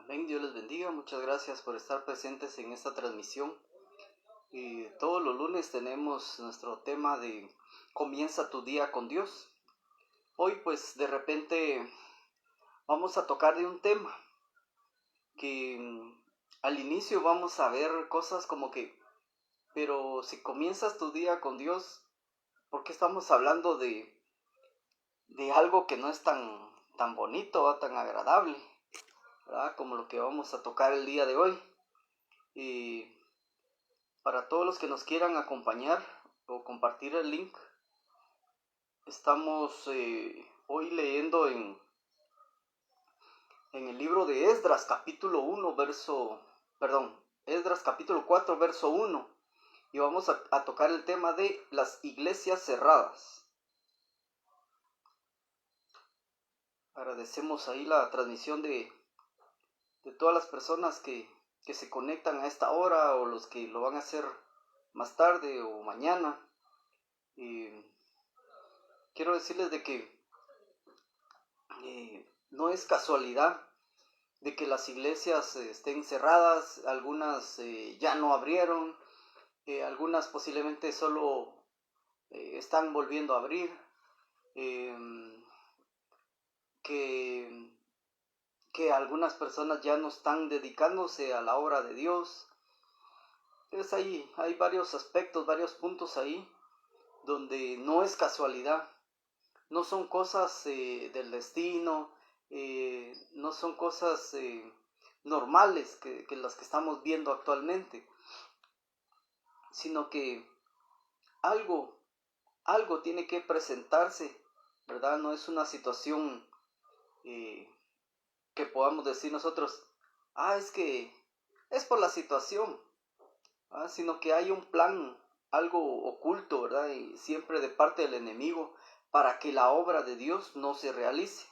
Amén, Dios les bendiga. Muchas gracias por estar presentes en esta transmisión. Y todos los lunes tenemos nuestro tema de Comienza tu día con Dios. Hoy pues de repente vamos a tocar de un tema que al inicio vamos a ver cosas como que, pero si comienzas tu día con Dios, ¿por qué estamos hablando de algo que no es tan bonito, tan agradable, ¿verdad? Como lo que vamos a tocar el día de hoy? Y para todos los que nos quieran acompañar o compartir el link, estamos hoy leyendo en el libro de Esdras capítulo 1 Esdras capítulo 4 verso 1, y vamos a tocar el tema de las iglesias cerradas. Agradecemos ahí la transmisión de todas las personas que se conectan a esta hora, o los que lo van a hacer más tarde o mañana. Quiero decirles de que no es casualidad de que las iglesias estén cerradas. Algunas ya no abrieron, algunas posiblemente solo están volviendo a abrir, que algunas personas ya no están dedicándose a la obra de Dios. Entonces hay varios aspectos, varios puntos ahí donde no es casualidad, no son cosas del destino, no son cosas normales que las que estamos viendo actualmente, sino que algo tiene que presentarse, ¿verdad? No es una situación que podamos decir nosotros, es que es por la situación, sino que hay un plan, algo oculto, ¿verdad? Y siempre de parte del enemigo, para que la obra de Dios no se realice.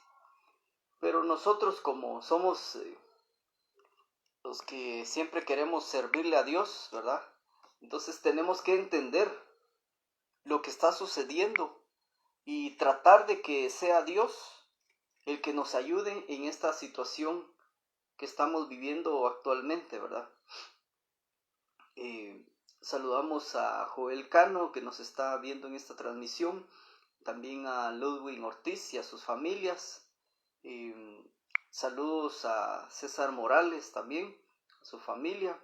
Pero nosotros, como somos los que siempre queremos servirle a Dios, ¿verdad? Entonces tenemos que entender lo que está sucediendo y tratar de que sea Dios el que nos ayude en esta situación que estamos viviendo actualmente, ¿verdad? Saludamos a Joel Cano, que nos está viendo en esta transmisión, también a Ludwig Ortiz y a sus familias. Saludos a César Morales también, a su familia.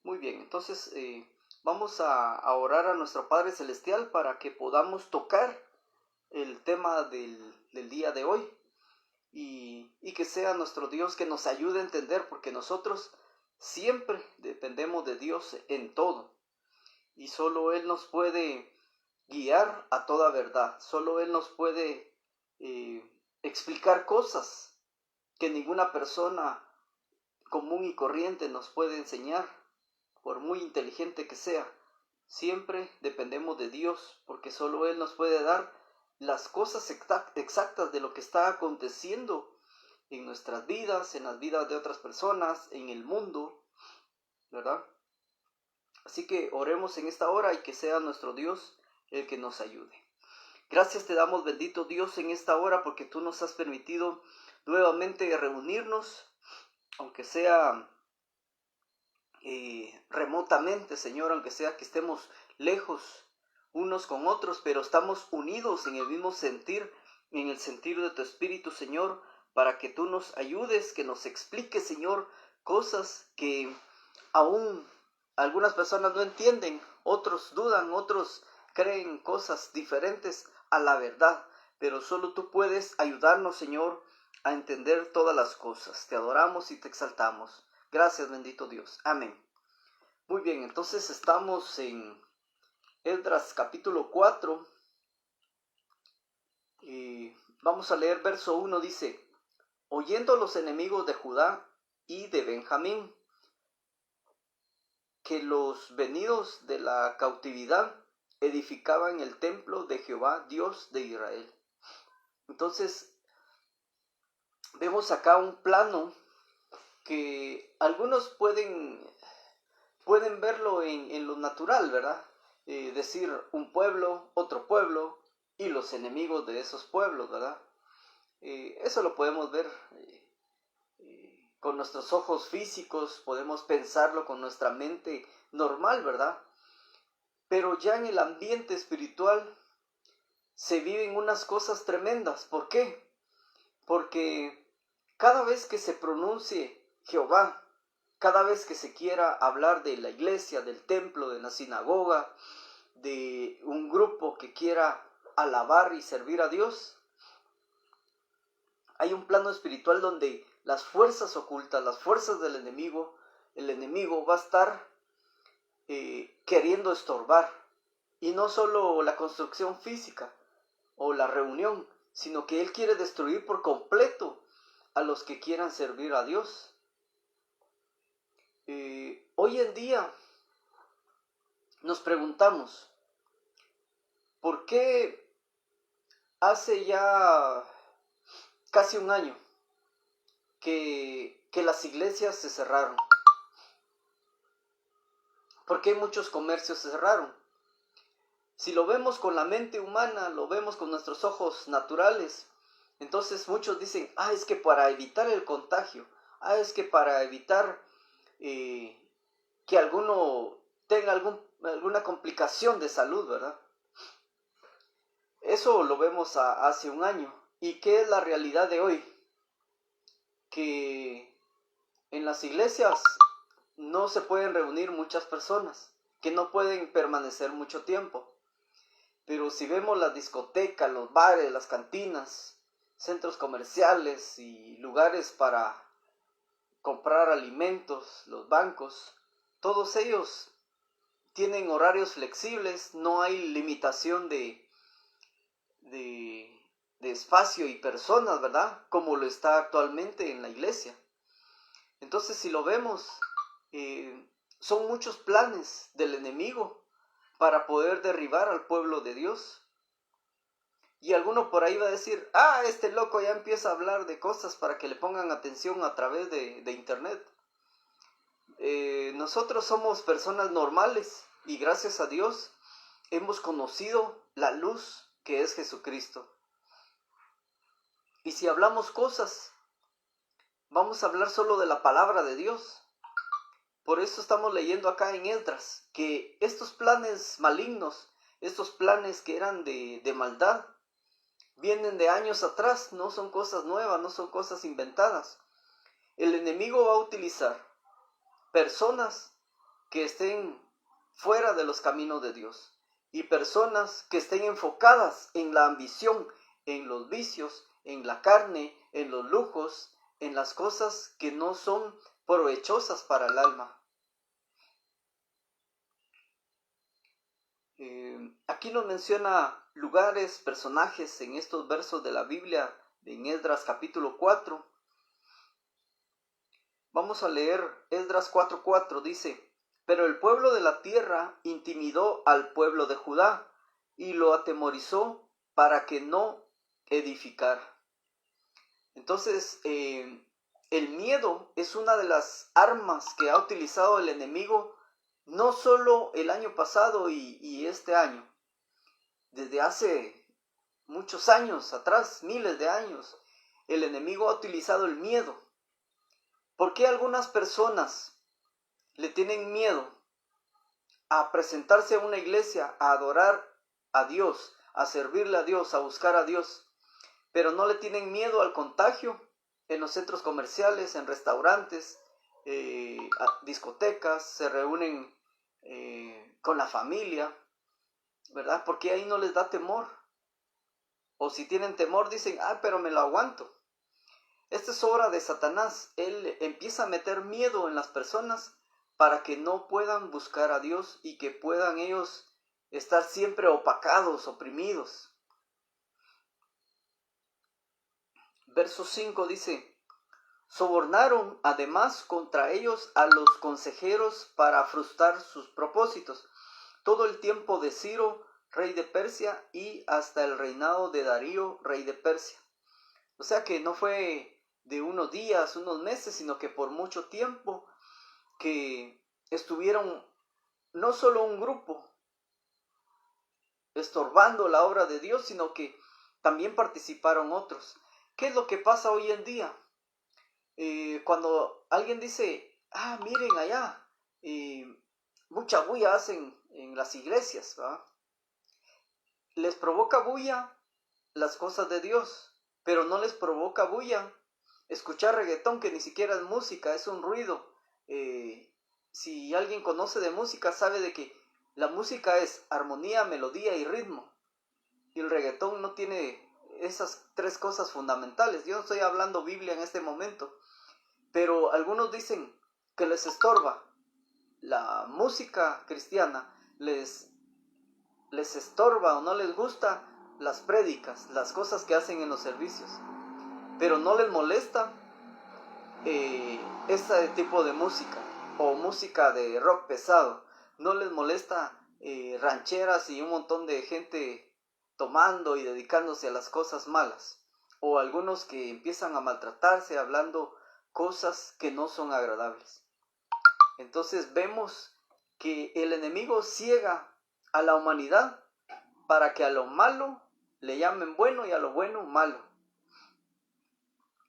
Muy bien, entonces vamos a orar a nuestro Padre Celestial para que podamos tocar el tema del día de hoy, y que sea nuestro Dios que nos ayude a entender, porque nosotros siempre dependemos de Dios en todo, y solo Él nos puede guiar a toda verdad. Solo Él nos puede explicar cosas que ninguna persona común y corriente nos puede enseñar, por muy inteligente que sea. Siempre dependemos de Dios, porque solo Él nos puede dar las cosas exactas de lo que está aconteciendo en nuestras vidas, en las vidas de otras personas, en el mundo, ¿verdad? Así que oremos en esta hora y que sea nuestro Dios el que nos ayude. Gracias te damos, bendito Dios, en esta hora, porque tú nos has permitido nuevamente reunirnos, aunque sea remotamente, Señor, aunque sea que estemos lejos unos con otros, pero estamos unidos en el mismo sentir, en el sentir de tu Espíritu, Señor, para que tú nos ayudes, que nos expliques, Señor, cosas que aún algunas personas no entienden, otros dudan, otros creen cosas diferentes a la verdad, pero solo tú puedes ayudarnos, Señor, a entender todas las cosas. Te adoramos y te exaltamos. Gracias, bendito Dios. Amén. Muy bien, entonces estamos en Esdras capítulo 4 y vamos a leer verso 1. Dice: oyendo los enemigos de Judá y de Benjamín que los venidos de la cautividad edificaban el templo de Jehová, Dios de Israel. Entonces vemos acá un plano que algunos pueden verlo en lo natural, ¿verdad? Decir un pueblo, otro pueblo y los enemigos de esos pueblos, ¿verdad? Eso lo podemos ver con nuestros ojos físicos, podemos pensarlo con nuestra mente normal, ¿verdad? Pero ya en el ambiente espiritual se viven unas cosas tremendas. ¿Por qué? Porque cada vez que se pronuncie Jehová, cada vez que se quiera hablar de la iglesia, del templo, de la sinagoga, de un grupo que quiera alabar y servir a Dios, hay un plano espiritual donde las fuerzas ocultas, las fuerzas del enemigo, el enemigo va a estar queriendo estorbar. Y no solo la construcción física o la reunión, sino que él quiere destruir por completo a los que quieran servir a Dios. Hoy en día nos preguntamos, ¿por qué hace ya casi un año que las iglesias se cerraron? ¿Por qué muchos comercios se cerraron? Si lo vemos con la mente humana, lo vemos con nuestros ojos naturales, entonces muchos dicen, es que para evitar el contagio, es que para evitar que alguno tenga alguna complicación de salud, ¿verdad? Eso lo vemos hace un año. ¿Y qué es la realidad de hoy? Que en las iglesias no se pueden reunir muchas personas, que no pueden permanecer mucho tiempo. Pero si vemos las discotecas, los bares, las cantinas, centros comerciales y lugares para comprar alimentos, los bancos, todos ellos tienen horarios flexibles, no hay limitación de espacio y personas, ¿verdad? Como lo está actualmente en la iglesia. Entonces, si lo vemos, son muchos planes del enemigo para poder derribar al pueblo de Dios. Y alguno por ahí va a decir, este loco ya empieza a hablar de cosas para que le pongan atención a través de internet. Nosotros somos personas normales y gracias a Dios hemos conocido la luz que es Jesucristo. Y si hablamos cosas, vamos a hablar solo de la palabra de Dios. Por eso estamos leyendo acá en Esdras que estos planes malignos, estos planes que eran de maldad, vienen de años atrás, no son cosas nuevas, no son cosas inventadas. El enemigo va a utilizar personas que estén fuera de los caminos de Dios y personas que estén enfocadas en la ambición, en los vicios, en la carne, en los lujos, en las cosas que no son provechosas para el alma. Aquí nos menciona lugares, personajes en estos versos de la Biblia, en Esdras capítulo 4. Vamos a leer Esdras 4:4, dice, pero el pueblo de la tierra intimidó al pueblo de Judá y lo atemorizó para que no edificara. Entonces, el miedo es una de las armas que ha utilizado el enemigo, no solo el año pasado y este año, desde hace muchos años atrás, miles de años, el enemigo ha utilizado el miedo. ¿Por qué algunas personas le tienen miedo a presentarse a una iglesia, a adorar a Dios, a servirle a Dios, a buscar a Dios, pero no le tienen miedo al contagio en los centros comerciales, en restaurantes, discotecas, se reúnen con la familia, ¿verdad? Porque ahí no les da temor. O si tienen temor dicen, pero me lo aguanto. Esta es obra de Satanás. Él empieza a meter miedo en las personas para que no puedan buscar a Dios y que puedan ellos estar siempre opacados, oprimidos. Verso 5 dice, sobornaron además contra ellos a los consejeros para frustrar sus propósitos, todo el tiempo de Ciro, rey de Persia, y hasta el reinado de Darío, rey de Persia. O sea que no fue de unos días, unos meses, sino que por mucho tiempo que estuvieron no solo un grupo estorbando la obra de Dios, sino que también participaron otros. ¿Qué es lo que pasa hoy en día? Cuando alguien dice, miren allá, mucha bulla hacen en las iglesias, ¿verdad? Les provoca bulla las cosas de Dios, pero no les provoca bulla escuchar reggaetón, que ni siquiera es música, es un ruido. Si alguien conoce de música, sabe de que la música es armonía, melodía y ritmo. Y el reggaetón no tiene esas tres cosas fundamentales. Yo no estoy hablando Biblia en este momento, pero algunos dicen que les estorba la música cristiana, les estorba o no les gusta las prédicas, las cosas que hacen en los servicios, pero no les molesta este tipo de música o música de rock pesado, no les molesta rancheras y un montón de gente tomando y dedicándose a las cosas malas, o algunos que empiezan a maltratarse hablando cosas que no son agradables. Entonces vemos que el enemigo ciega a la humanidad para que a lo malo le llamen bueno y a lo bueno malo.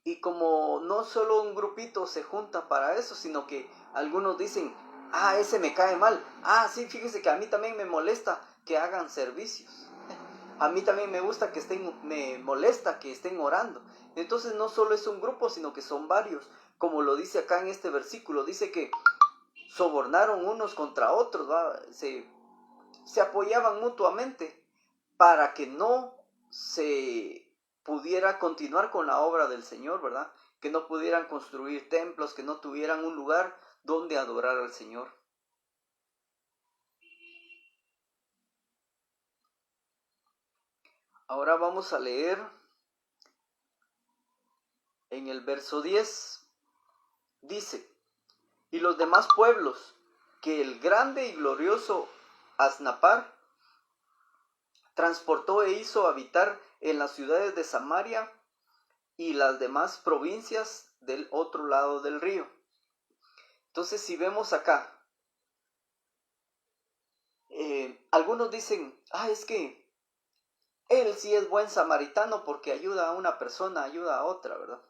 Y como no solo un grupito se junta para eso, sino que algunos dicen, ese me cae mal. Sí, fíjese que a mí también me molesta que hagan servicios. A mí también me molesta que estén orando. Entonces no solo es un grupo, sino que son varios. Como lo dice acá en este versículo, dice que sobornaron unos contra otros, ¿va? Se apoyaban mutuamente para que no se pudiera continuar con la obra del Señor, ¿verdad? Que no pudieran construir templos, que no tuvieran un lugar donde adorar al Señor. Ahora vamos a leer en el verso 10. Dice, y los demás pueblos que el grande y glorioso Asnapar transportó e hizo habitar en las ciudades de Samaria y las demás provincias del otro lado del río. Entonces, si vemos acá, algunos dicen, es que él sí es buen samaritano porque ayuda a una persona, ayuda a otra, ¿verdad?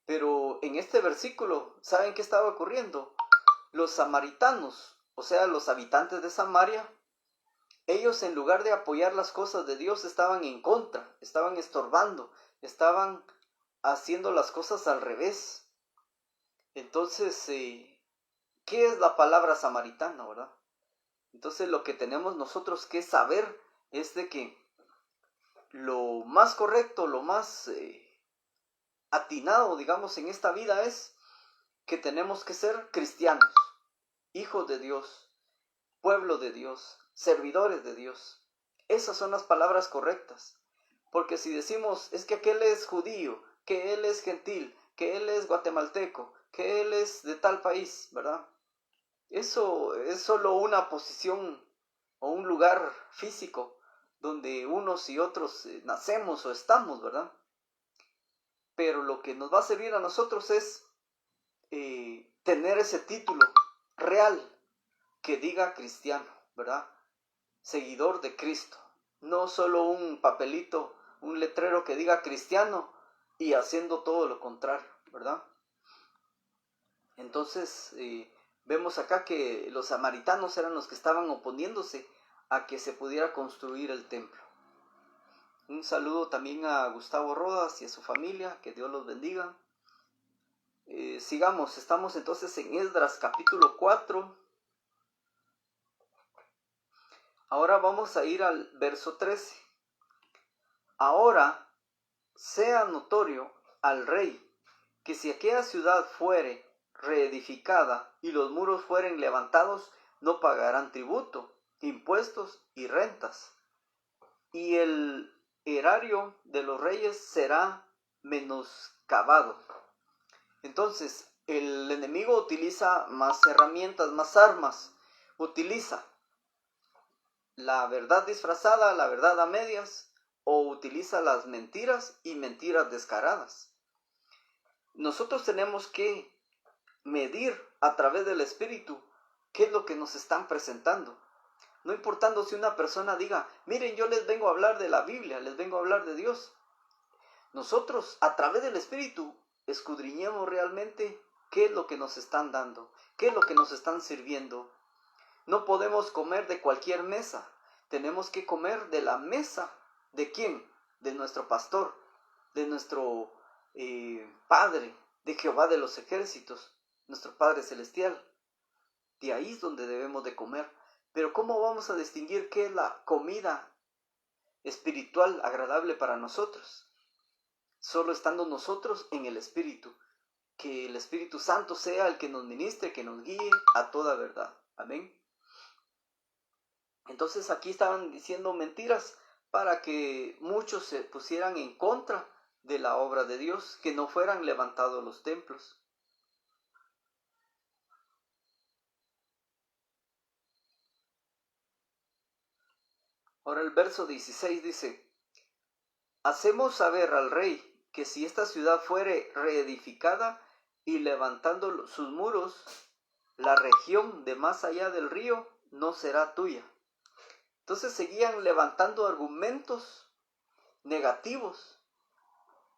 Pero en este versículo, ¿saben qué estaba ocurriendo? Los samaritanos, o sea, los habitantes de Samaria, ellos en lugar de apoyar las cosas de Dios estaban en contra, estaban estorbando, estaban haciendo las cosas al revés. Entonces, ¿qué es la palabra samaritano, verdad? Entonces lo que tenemos nosotros que saber es de que lo más correcto, lo más atinado, digamos, en esta vida es que tenemos que ser cristianos, hijos de Dios, pueblo de Dios, servidores de Dios. Esas son las palabras correctas. Porque si decimos, es que aquel es judío, que él es gentil, que él es guatemalteco, que él es de tal país, ¿verdad? Eso es solo una posición o un lugar físico donde unos y otros nacemos o estamos, ¿verdad? Pero lo que nos va a servir a nosotros es tener ese título real que diga cristiano, ¿verdad? Seguidor de Cristo. No solo un papelito, un letrero que diga cristiano y haciendo todo lo contrario, ¿verdad? Entonces, vemos acá que los samaritanos eran los que estaban oponiéndose a que se pudiera construir el templo. Un saludo también a Gustavo Rodas y a su familia, que Dios los bendiga. Sigamos, estamos entonces en Esdras capítulo 4. Ahora vamos a ir al verso 13. Ahora sea notorio al rey que si aquella ciudad fuere reedificada y los muros fueren levantados, no pagarán tributo, impuestos y rentas. Y el erario de los reyes será menoscabado. Entonces, el enemigo utiliza más herramientas, más armas. Utiliza la verdad disfrazada, la verdad a medias, o utiliza las mentiras y mentiras descaradas. Nosotros tenemos que medir a través del Espíritu qué es lo que nos están presentando. No importando si una persona diga, miren, yo les vengo a hablar de la Biblia, les vengo a hablar de Dios. Nosotros, a través del Espíritu, escudriñemos realmente qué es lo que nos están dando, qué es lo que nos están sirviendo. No podemos comer de cualquier mesa, tenemos que comer de la mesa. ¿De quién? De nuestro pastor, de nuestro Padre, de Jehová de los ejércitos, nuestro Padre celestial. De ahí es donde debemos de comer. Pero ¿cómo vamos a distinguir qué es la comida espiritual agradable para nosotros? Solo estando nosotros en el Espíritu. Que el Espíritu Santo sea el que nos ministre, que nos guíe a toda verdad. Amén. Entonces aquí estaban diciendo mentiras para que muchos se pusieran en contra de la obra de Dios, que no fueran levantados los templos. Ahora el verso 16 dice: hacemos saber al rey que si esta ciudad fuere reedificada y levantando sus muros, la región de más allá del río no será tuya. Entonces seguían levantando argumentos negativos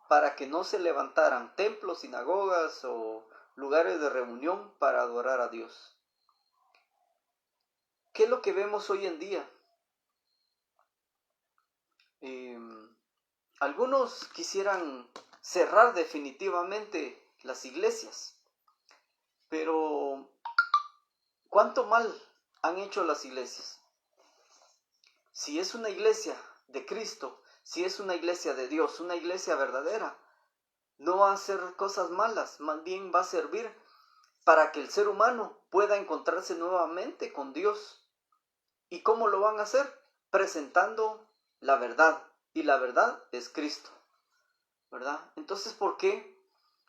para que no se levantaran templos, sinagogas o lugares de reunión para adorar a Dios. ¿Qué es lo que vemos hoy en día? Algunos quisieran cerrar definitivamente las iglesias, pero ¿cuánto mal han hecho las iglesias? Si es una iglesia de Cristo, si es una iglesia de Dios, una iglesia verdadera, no va a hacer cosas malas, más bien va a servir para que el ser humano pueda encontrarse nuevamente con Dios. ¿Y cómo lo van a hacer? Presentando la verdad, y la verdad es Cristo, ¿verdad? Entonces, ¿por qué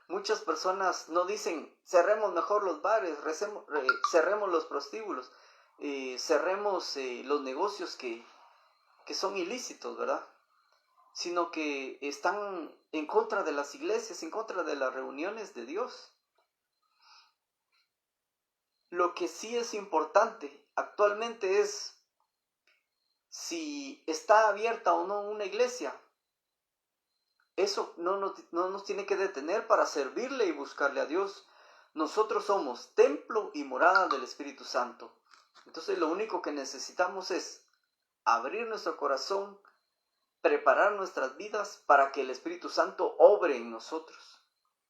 muchas personas no dicen cerremos mejor los bares, cerremos los prostíbulos, cerremos los negocios que son ilícitos, ¿verdad? Sino que están en contra de las iglesias, en contra de las reuniones de Dios. Lo que sí es importante actualmente es si está abierta o no una iglesia. Eso no nos tiene que detener para servirle y buscarle a Dios. Nosotros somos templo y morada del Espíritu Santo. Entonces lo único que necesitamos es abrir nuestro corazón, preparar nuestras vidas para que el Espíritu Santo obre en nosotros.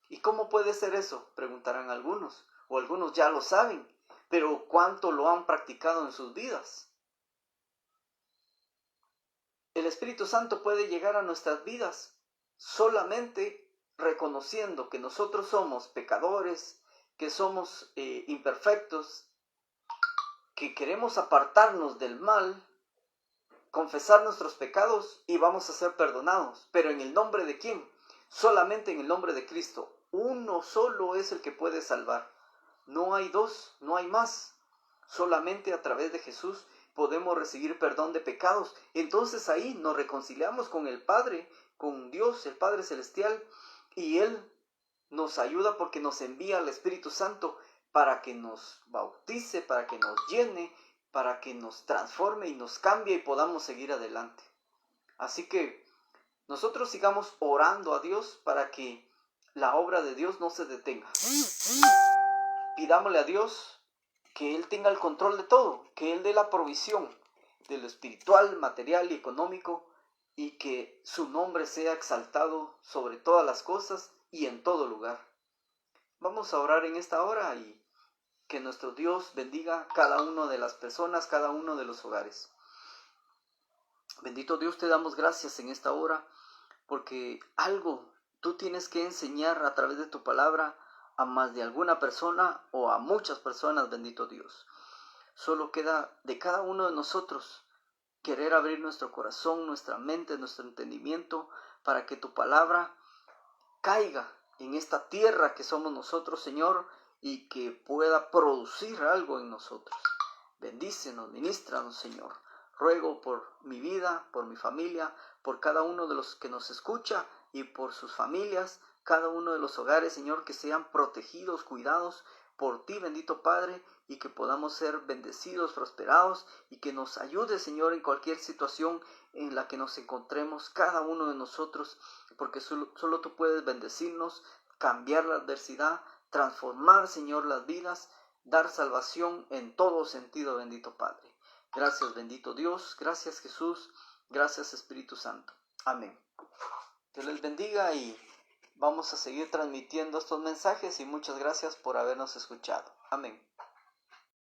¿Y cómo puede ser eso? Preguntarán algunos, o algunos ya lo saben, pero ¿cuánto lo han practicado en sus vidas? El Espíritu Santo puede llegar a nuestras vidas solamente reconociendo que nosotros somos pecadores, que somos imperfectos, que queremos apartarnos del mal, confesar nuestros pecados y vamos a ser perdonados. ¿Pero en el nombre de quién? Solamente en el nombre de Cristo. Uno solo es el que puede salvar. No hay dos, no hay más. Solamente a través de Jesús podemos recibir perdón de pecados. Entonces ahí nos reconciliamos con el Padre, con Dios, el Padre Celestial, y Él nos ayuda porque nos envía al Espíritu Santo para que nos bautice, para que nos llene, para que nos transforme y nos cambie y podamos seguir adelante. Así que nosotros sigamos orando a Dios para que la obra de Dios no se detenga. Pidámosle a Dios que Él tenga el control de todo, que Él dé la provisión de lo espiritual, material y económico, y que su nombre sea exaltado sobre todas las cosas y en todo lugar. Vamos a orar en esta hora y que nuestro Dios bendiga cada una de las personas, cada uno de los hogares. Bendito Dios, te damos gracias en esta hora, porque algo tú tienes que enseñar a través de tu palabra a más de alguna persona o a muchas personas, bendito Dios. Solo queda de cada uno de nosotros querer abrir nuestro corazón, nuestra mente, nuestro entendimiento, para que tu palabra caiga en esta tierra que somos nosotros, Señor, y que pueda producir algo en nosotros. Bendícenos, ministranos, Señor. Ruego por mi vida, por mi familia, por cada uno de los que nos escucha y por sus familias, cada uno de los hogares, Señor, que sean protegidos, cuidados por ti, bendito Padre, y que podamos ser bendecidos, prosperados, y que nos ayude, Señor, en cualquier situación en la que nos encontremos, cada uno de nosotros, porque solo tú puedes bendecirnos, cambiar la adversidad, transformar, Señor, las vidas, dar salvación en todo sentido, bendito Padre. Gracias, bendito Dios. Gracias, Jesús. Gracias, Espíritu Santo. Amén. Dios les bendiga y vamos a seguir transmitiendo estos mensajes y muchas gracias por habernos escuchado. Amén.